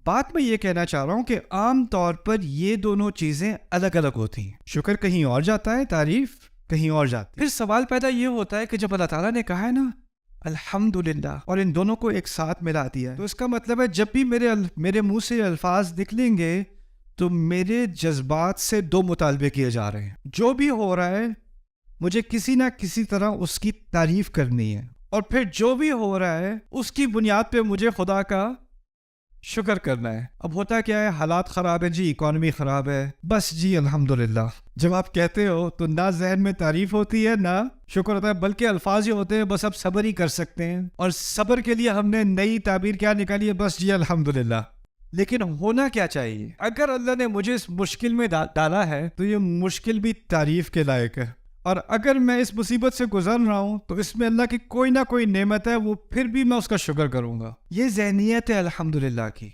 बात मैं ये कहना चाह रहा हूँ कि आम तौर पर ये दोनों चीजें अलग अलग होती हैं। शुक्र कहीं और जाता है, तारीफ कहीं और जाती है। फिर सवाल पैदा ये होता है कि जब अल्लाह ताला ने कहा है ना अल्हम्दुलिल्लाह और इन दोनों को एक साथ मिला दिया है, तो इसका मतलब है जब भी मेरे मुंह से अल्फाज निकलेंगे तो मेरे जज्बात से दो मुतालबे किए जा रहे हैं। जो भी हो रहा है मुझे किसी ना किसी तरह उसकी तारीफ करनी है, और फिर जो भी हो रहा है उसकी बुनियाद पे मुझे खुदा का शुक्र करना है। अब होता क्या है, हालात ख़राब है जी, इकॉनमी ख़राब है, बस जी अल्हम्दुलिल्लाह जब आप कहते हो तो ना जहन में तारीफ होती है ना शुक्र होता है, बल्कि अल्फाज ही होते हैं बस अब सब्र ही कर सकते हैं। और सब्र के लिए हमने नई ताबीर क्या निकाली है, बस जी अल्हम्दुलिल्लाह। लेकिन होना क्या चाहिए, अगर अल्लाह ने मुझे इस मुश्किल में डाला है तो ये मुश्किल भी तारीफ के लायक है, और अगर मैं इस मुसीबत से गुजर रहा हूँ तो इसमें अल्लाह की कोई ना कोई नेमत है, वो फिर भी मैं उसका शुक्र करूँगा। ये ज़हनियत है अल्हम्दुलिल्लाह की।